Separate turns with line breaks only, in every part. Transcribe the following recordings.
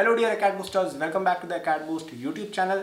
Hello dear Acad boosters, welcome back to the Acad boost YouTube channel.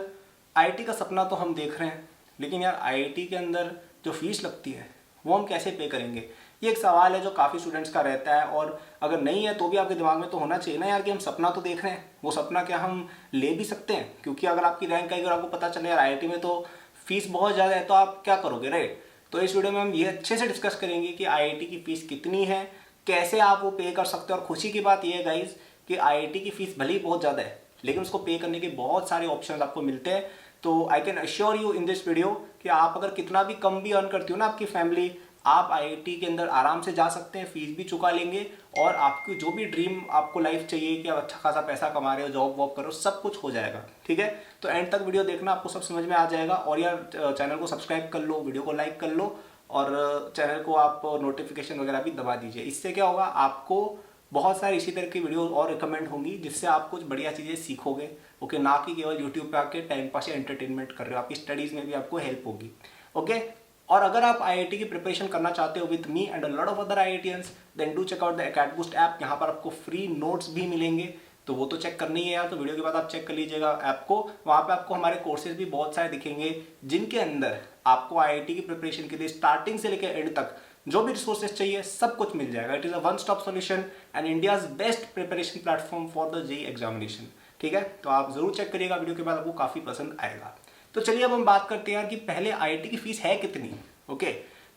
IIT का सपना तो हम देख रहे हैं, लेकिन यार आईआईटी के अंदर जो फीस लगती है वो हम कैसे पे करेंगे, ये एक सवाल है जो काफ़ी स्टूडेंट्स का रहता है। और अगर नहीं है तो भी आपके दिमाग में तो होना चाहिए ना यार कि हम सपना तो देख रहे हैं, वो सपना क्या हम ले भी सकते हैं। क्योंकि अगर आपकी रैंक आई, अगर आपको पता चले यार आईआईटी में तो फीस बहुत ज़्यादा है, तो आप क्या करोगे, राइट। तो इस वीडियो में हम ये अच्छे से डिस्कस करेंगे कि आईआईटी की फ़ीस कितनी है, कैसे आप वो पे कर सकते हो। और खुशी की बात ये है गाइज कि आईआईटी की फीस भले ही बहुत ज़्यादा है, लेकिन उसको पे करने के बहुत सारे ऑप्शंस आपको मिलते हैं। तो I can assure you in this video कि आप अगर कितना भी कम भी अर्न करती हो ना आपकी फैमिली, आप आईआईटी के अंदर आराम से जा सकते हैं, फीस भी चुका लेंगे और आपकी जो भी ड्रीम आपको लाइफ चाहिए कि आप अच्छा खासा पैसा कमा रहे हो, जॉब वॉब करो, सब कुछ हो जाएगा। ठीक है, तो एंड तक वीडियो देखना, आपको सब समझ में आ जाएगा। और यार चैनल को सब्सक्राइब कर लो, वीडियो को लाइक कर लो और चैनल को आप नोटिफिकेशन वगैरह भी दबा दीजिए। इससे क्या होगा, आपको बहुत सारी इसी तरह की वीडियो और रिकमेंड होंगी जिससे आप कुछ बढ़िया चीज़ें सीखोगे। ओके, ना कि केवल यूट्यूब पे आके टाइम पास या एंटरटेनमेंट कर रहे हो, आपकी स्टडीज़ में भी आपको हेल्प होगी। ओके, और अगर आप आईआईटी की प्रिपरेशन करना चाहते हो with me and a lot of other IITians, then do check out the Acad boost app. यहाँ पर आपको फ्री नोट्स भी मिलेंगे, तो वो तो चेक करनी है यार। तो वीडियो के बाद आप चेक कर लीजिएगा ऐप को, वहाँ पे आपको हमारे कोर्सेज भी बहुत सारे दिखेंगे जिनके अंदर आपको आईआईटी की प्रिपरेशन के लिए स्टार्टिंग से लेकर एंड तक जो भी रिसोर्सेज चाहिए सब कुछ मिल जाएगा। It is a one stop solution and India's best preparation platform for the JEE examination. ठीक है, तो आप जरूर चेक करिएगा, वीडियो के बाद आपको काफ़ी पसंद आएगा। तो चलिए अब हम बात करते हैं यार कि पहले आईआईटी की फीस है कितनी। ओके,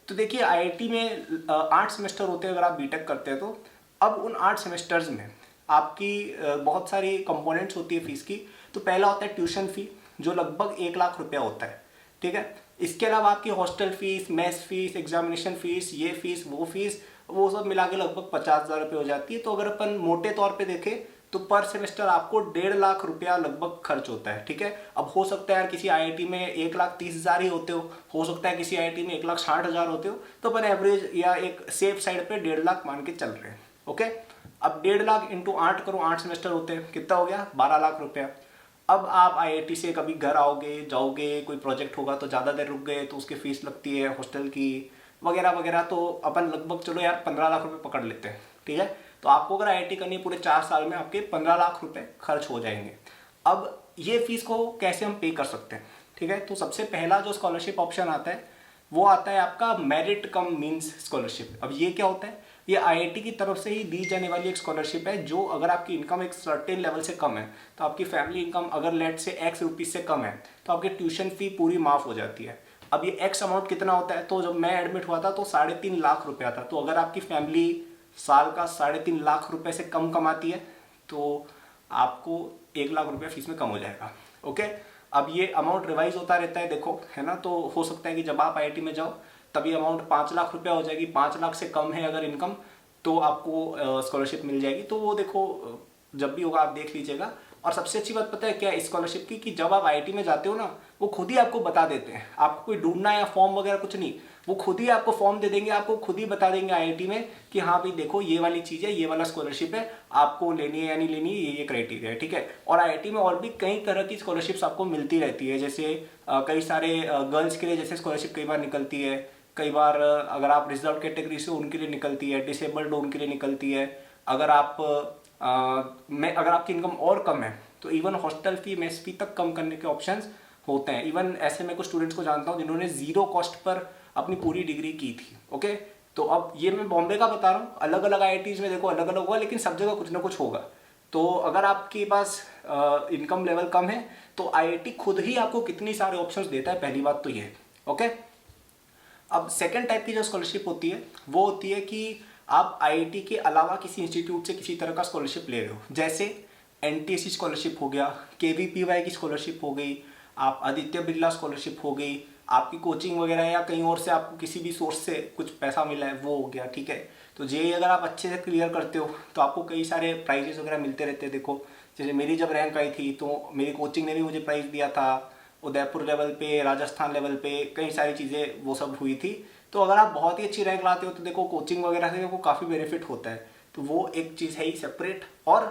तो देखिए आईआईटी में 8 सेमेस्टर होते हैं अगर आप बीटेक करते हैं तो। अब उन 8 सेमेस्टर्स में आपकी बहुत सारी कंपोनेंट्स होती है फीस की। तो पहला होता है ट्यूशन फी, जो लगभग 1 लाख रुपया होता है। ठीक है, इसके अलावा आपकी hostel fees, mess fees, examination fees, ये फीस वो फीस, वो सब मिला के लगभग 50,000 रुपये हो जाती है। तो अगर अपन मोटे तौर पे देखें तो पर सेमेस्टर आपको 1.5 लाख रुपया लगभग खर्च होता है। ठीक है, अब हो सकता है यार किसी आईआईटी में 1,30,000 ही होते हो सकता है किसी आईआईटी में 1,60,000 होते हो, तो अपन एवरेज या एक सेफ साइड पे 1.5 लाख मान के चल रहे हैं। ओके, अब 1.5 लाख इंटू 8 करो, 8 सेमेस्टर होते हैं, कितना हो गया, 12 लाख रुपया। अब आप आईआईटी से कभी घर आओगे जाओगे, कोई प्रोजेक्ट होगा तो ज़्यादा देर रुक गए तो उसकी फीस लगती है हॉस्टल की वगैरह वगैरह, तो अपन लगभग चलो यार 15 लाख रुपए पकड़ लेते हैं। ठीक है, तो आपको अगर आईआईटी करनी है पूरे 4 साल में आपके 15 लाख रुपए खर्च हो जाएंगे। अब ये फीस को कैसे हम पे कर सकते हैं। ठीक है, तो सबसे पहला जो स्कॉलरशिप ऑप्शन आता है वो आता है आपका मेरिट कम मीन्स स्कॉलरशिप। अब ये क्या होता है, ये आईआईटी की तरफ से ही दी जाने वाली एक स्कॉलरशिप है, जो अगर आपकी इनकम एक सर्टेन लेवल से कम है, तो आपकी फैमिली इनकम अगर लेट से एक्स रुपीज़ से कम है, तो आपकी ट्यूशन फी पूरी माफ़ हो जाती है। अब ये एक्स अमाउंट कितना होता है, तो जब मैं एडमिट हुआ था तो 3.5 लाख रुपया था। तो अगर आपकी फैमिली साल का 3.5 लाख रुपये से कम कमाती है तो आपको 1 लाख रुपया फीस में कम हो जाएगा। ओके, अब ये अमाउंट रिवाइज होता रहता है, देखो है ना। तो हो सकता है कि जब आप आईआईटी में जाओ तभी अमाउंट 5 लाख रुपया हो जाएगी, 5 लाख से कम है अगर इनकम तो आपको स्कॉलरशिप मिल जाएगी। तो वो देखो जब भी होगा आप देख लीजिएगा। और सबसे अच्छी बात पता है क्या है स्कॉलरशिप की, कि जब आप आईआईटी में जाते हो ना, वो खुद ही आपको बता देते हैं, आपको कोई ढूंढना या फॉर्म वगैरह कुछ नहीं, वो खुद ही आपको फॉर्म दे देंगे, आपको खुद ही बता देंगे आईआईटी में कि हाँ भाई देखो ये वाली चीज़ है, ये वाला स्कॉलरशिप है, आपको लेनी है या नहीं लेनी है, ये क्राइटेरिया है। ठीक है, और आईआईटी में और भी कई तरह की स्कॉलरशिप्स आपको मिलती रहती है, जैसे कई सारे गर्ल्स के लिए जैसे स्कॉलरशिप कई बार निकलती है, कई बार अगर आप रिजर्व कैटेगरी से उनके लिए निकलती है, डिसेबल्ड उनके लिए निकलती है। अगर आप अगर आपकी इनकम और कम है तो इवन हॉस्टल फी, मेस फी तक कम करने के ऑप्शंस होते हैं। इवन ऐसे मैं कुछ स्टूडेंट्स को जानता हूँ जिन्होंने 0 कॉस्ट पर अपनी पूरी डिग्री की थी। ओके, तो अब ये मैं बॉम्बे का बता रहा हूँ, अलग अलग आईआईटीज में देखो अलग अलग होगा, लेकिन सब जगह कुछ ना कुछ होगा। तो अगर आपके पास इनकम लेवल कम है तो आईआईटी खुद ही आपको कितनी सारे ऑप्शंस देता है, पहली बात तो ये है। ओके, अब सेकंड टाइप की जो स्कॉलरशिप होती है वो होती है कि आप आईआईटी के अलावा किसी इंस्टीट्यूट से किसी तरह का स्कॉलरशिप ले रहे हो, जैसे एनटीएससी स्कॉलरशिप हो गया, केवीपीवाई की स्कॉलरशिप हो गई, आप आदित्य बिरला स्कॉलरशिप हो गई, आपकी कोचिंग वगैरह या कहीं और से आपको किसी भी सोर्स से कुछ पैसा मिला है वो हो गया। ठीक है, तो जेईई अगर आप अच्छे से क्लियर करते हो तो आपको कई सारे प्राइजेस वगैरह मिलते रहते हैं। देखो जैसे मेरी जब रैंक आई थी तो मेरी कोचिंग ने भी मुझे प्राइज़ दिया था, उदयपुर लेवल पे, राजस्थान लेवल पे कई सारी चीज़ें वो सब हुई थी। तो अगर आप बहुत ही अच्छी रैंक लाते हो तो देखो कोचिंग वगैरह से देखो काफ़ी बेनिफिट होता है, तो वो एक चीज़ है ही सेपरेट। और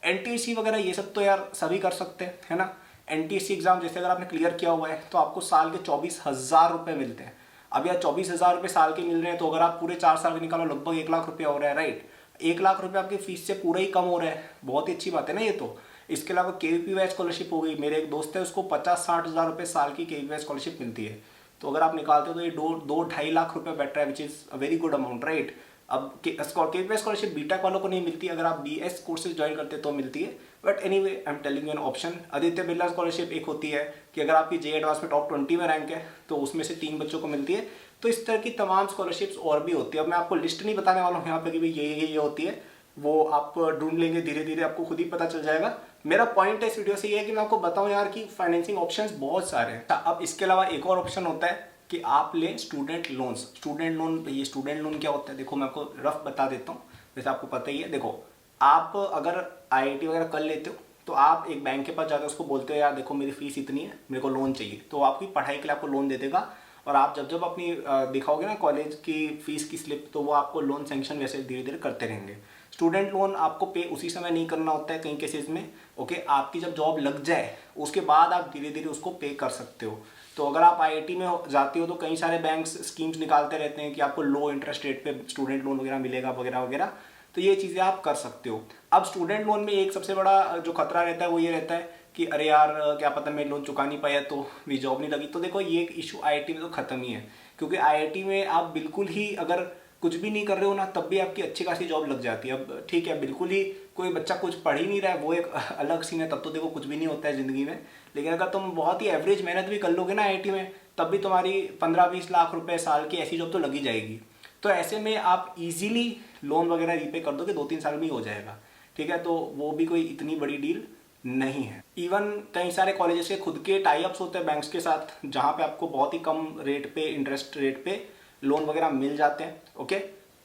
एनटीएससी वगैरह ये सब तो यार सभी कर सकते हैं, है ना। एनटीएससी एग्जाम जैसे अगर आपने क्लियर किया हुआ है तो आपको साल के 24,000 रुपये मिलते हैं। अब यार 24,000 रुपये साल के मिल रहे हैं, तो अगर आप पूरे 4 साल के निकालो लगभग 1 लाख रुपया हो रहा है, राइट। 1 लाख रुपये आपकी फीस से पूरा ही कम हो रहा है, बहुत ही अच्छी बात है ना ये तो। इसके अलावा KVPY स्कॉलरशिप हो गई, मेरे एक दोस्त है उसको 50-60 हज़ार रुपये साल की KVPY स्कॉलरशिप मिलती है। तो अगर आप निकालते हो तो ये 2-2.5 लाख रुपये बैठ रहा है, which is a very good amount, right. अब KVPY स्कॉलरशिप बीटेक वालों को नहीं मिलती, अगर आप BS कोर्सेज ज्वाइन करते हैं तो मिलती है, but anyway I am telling you an option. Aditya Birla scholarship एक होती है कि अगर आपकी JEE एडवांस में टॉप 20 में रैंक है तो उसमें से 3 बच्चों को मिलती है। तो इस तरह की तमाम स्कॉलरशिप्स और भी होती है। अब मैं आपको लिस्ट नहीं बताने वाला हूँ यहाँ पे कि भाई ये होती है, वो आप ढूंढ लेंगे, धीरे धीरे आपको खुद ही पता चल जाएगा। मेरा पॉइंट है इस वीडियो से ये है कि मैं आपको बताऊं यार कि फाइनेंसिंग ऑप्शंस बहुत सारे हैं। अब इसके अलावा एक और ऑप्शन होता है कि आप लें स्टूडेंट लोन्स। स्टूडेंट लोन, ये स्टूडेंट लोन क्या होता है देखो मैं आपको रफ बता देता हूँ, वैसे आपको पता ही है। देखो आप अगर IIT वगैरह कर लेते हो तो आप एक बैंक के पास जाकर उसको बोलते हो यार देखो मेरी फीस इतनी है, मेरे को लोन चाहिए, तो आपकी पढ़ाई के लिए आपको लोन दे देगा। और आप जब जब अपनी दिखाओगे ना कॉलेज की फीस की स्लिप, तो वो आपको लोन सेंक्शन वैसे धीरे धीरे करते रहेंगे। स्टूडेंट लोन आपको पे उसी समय नहीं करना होता है कई केसेस में, ओके। आपकी जब जॉब लग जाए उसके बाद आप धीरे धीरे उसको पे कर सकते हो। तो अगर आप IIT में जाते हो तो कई सारे बैंक्स स्कीम्स निकालते रहते हैं कि आपको लो इंटरेस्ट रेट पे स्टूडेंट लोन वगैरह मिलेगा वगैरह वगैरह, तो ये चीज़ें आप कर सकते हो। अब स्टूडेंट लोन में एक सबसे बड़ा जो खतरा रहता है वो ये रहता है कि अरे यार क्या पता मैं लोन चुका नहीं पाया तो भी जॉब नहीं लगी। तो देखो ये एक इशू IIT में तो खत्म ही है, क्योंकि IIT में आप बिल्कुल ही अगर कुछ भी नहीं कर रहे हो ना तब भी आपकी अच्छी खासी जॉब लग जाती है। अब ठीक है, बिल्कुल ही कोई बच्चा कुछ पढ़ ही नहीं रहा है वो एक अलग सीन है, तब तो देखो कुछ भी नहीं होता है ज़िंदगी में। लेकिन अगर तुम बहुत ही एवरेज मेहनत भी कर लोगे ना IIT में, तब भी तुम्हारी 15-20 लाख रुपए साल की ऐसी जॉब तो लगी जाएगी। तो ऐसे में आप इजीली लोन वगैरह रीपे कर दोगे, 2-3 साल में ही हो जाएगा, ठीक है। तो वो भी कोई इतनी बड़ी डील नहीं है। इवन कई सारे कॉलेजेस के खुद के टाई अप्स होते हैं बैंक्स के साथ, जहाँ पे आपको बहुत ही कम रेट पे, इंटरेस्ट रेट पे लोन वगैरह मिल जाते हैं, ओके।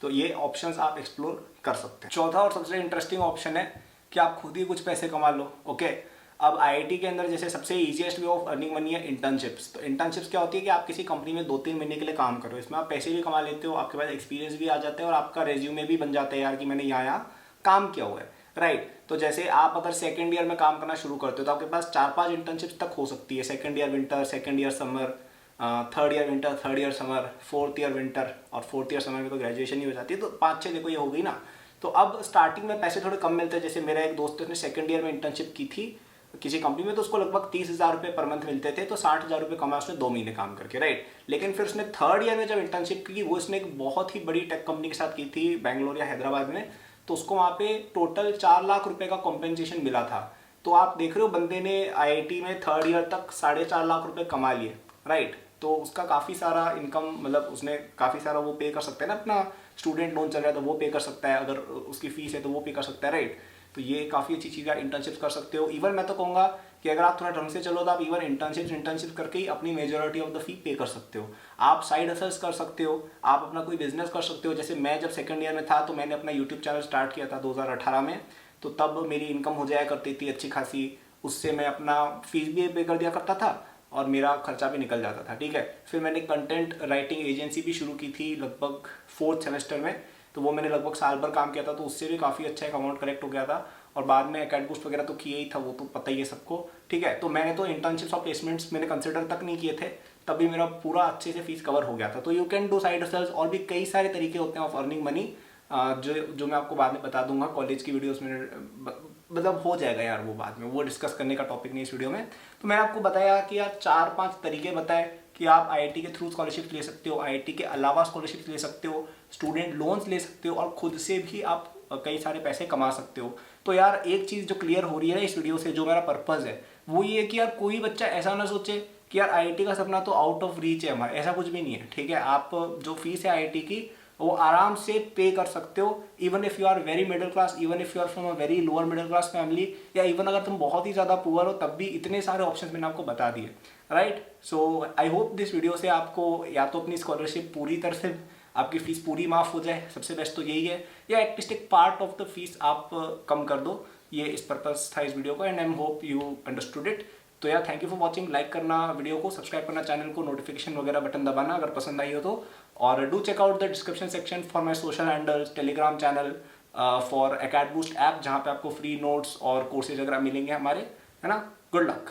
तो ये ऑप्शंस आप एक्सप्लोर कर सकते हैं। चौथा और सबसे इंटरेस्टिंग ऑप्शन है कि आप खुद ही कुछ पैसे कमा लो, ओके। अब IIT के अंदर जैसे सबसे easiest way of earning money है इंटर्नशिप्स। तो इंटर्नशिप्स क्या होती है कि आप किसी कंपनी में 2-3 महीने के लिए काम करो, इसमें आप पैसे भी कमा लेते हो, आपके पास एक्सपीरियंस भी आ जाता है और आपका रेज्यूमे भी बन जाता है यार कि मैंने यहाँ काम किया हुआ है, राइट। तो जैसे आप अगर सेकेंड ईयर में काम करना शुरू करते हो तो आपके पास 4-5 इंटर्नशिप्स तक हो सकती है। Second year winter, second year summer, third year winter, third year summer, fourth year winter, और फोर्थ ईयर समर में तो ग्रेजुएशन ही हो जाती है। तो 5-6 देखो ये हो गई ना। तो अब स्टार्टिंग में पैसे थोड़े कम मिलते हैं। जैसे मेरा एक दोस्त ने सेकेंड ईयर में इंटर्नशिप की थी किसी कंपनी में, तो उसको लगभग 30,000 रुपये पर मंथ मिलते थे, तो 60,000 रुपये कमाया उसने 2 महीने काम करके, राइट। लेकिन फिर उसने थर्ड ईयर में जब इंटर्नशिप की, वो उसने एक बहुत ही बड़ी टेक कंपनी के साथ की थी बैंगलोर या हैदराबाद में, तो उसको वहाँ पे टोटल 4 लाख रुपये का कॉम्पेंसेशन मिला था। तो आप देख रहे हो बंदे ने IIT में थर्ड ईयर तक 4.5 लाख रुपये कमा लिए, राइट। तो उसका काफ़ी सारा इनकम, मतलब उसने काफ़ी सारा वो पे कर सकता है ना, अपना स्टूडेंट लोन चल रहा है तो वो पे कर सकता है, अगर उसकी फीस है तो वो पे कर सकता है, राइट। तो ये काफ़ी अच्छी चीज़ है, इंटर्नशिप्स कर सकते हो। इवन मैं तो कहूँगा कि अगर आप थोड़ा ढंग से चलो तो आप इवन इंटर्नशिप करके ही अपनी मेजॉरिटी ऑफ द फी पे कर सकते हो। आप साइड हसल्स कर सकते हो, आप अपना कोई बिजनेस कर सकते हो। जैसे मैं जब सेकंड ईयर में था तो मैंने अपना यूट्यूब चैनल स्टार्ट किया था 2018 में, तो तब मेरी इनकम हो जाया करती थी अच्छी खासी, उससे मैं अपना फीस भी पे कर दिया करता था और मेरा खर्चा भी निकल जाता था, ठीक है। फिर मैंने कंटेंट राइटिंग एजेंसी भी शुरू की थी लगभग 4th सेमेस्टर में, तो वो मैंने लगभग साल भर काम किया था, तो उससे भी काफ़ी अच्छा एक अमाउंट कलेक्ट हो गया था। और बाद में अकेडबूस्ट वगैरह तो किया ही था, वो तो पता ही है सबको, ठीक है। तो मैंने तो इंटर्नशिप्स और प्लेसमेंट्स मैंने कंसिडर तक नहीं किए थे, तभी मेरा पूरा अच्छे से फीस कवर हो गया था। तो you can do side hustles, और भी कई सारे तरीके होते हैं ऑफ अर्निंग मनी, जो मैं आपको बाद में बता दूंगा कॉलेज की वीडियोस में, मतलब हो जाएगा यार वो बाद में, वो डिस्कस करने का टॉपिक नहीं इस वीडियो में। तो मैंने आपको बताया कि यार 4-5 तरीके बताए कि आप IIT के थ्रू स्कॉलरशिप ले सकते हो, IIT के अलावा स्कॉलरशिप ले सकते हो, स्टूडेंट लोन्स ले सकते हो, और खुद से भी आप कई सारे पैसे कमा सकते हो। तो यार एक चीज़ जो क्लियर हो रही है ना इस वीडियो से, जो मेरा पर्पज़ है वो ये है कि यार कोई बच्चा ऐसा ना सोचे कि यार IIT का सपना तो आउट ऑफ रीच है हमारा, ऐसा कुछ भी नहीं है, ठीक है। आप जो फीस है IIT की वो आराम से पे कर सकते हो, even if you are very middle class, even if you are from a very lower middle class family, या इवन अगर तुम बहुत ही ज़्यादा पुअर हो तब भी इतने सारे ऑप्शंस मैंने आपको बता दिए, right. So I hope this video से आपको या तो अपनी स्कॉलरशिप पूरी तरह से आपकी फीस पूरी माफ़ हो जाए, सबसे बेस्ट तो यही है, या एटलीस्ट एक पार्ट ऑफ द फीस आप कम कर दो। ये इस पर्पस था इस वीडियो का, and I hope you understood it. तो यार thank you for watching, like करना वीडियो को, सब्सक्राइब करना चैनल को, नोटिफिकेशन वगैरह बटन दबाना अगर पसंद आई हो तो, और do check out the description section for my social handles, Telegram channel, for Acad boost app, जहाँ पे आपको फ्री नोट्स और कोर्सेज वगैरह मिलेंगे हमारे, है ना। Good luck.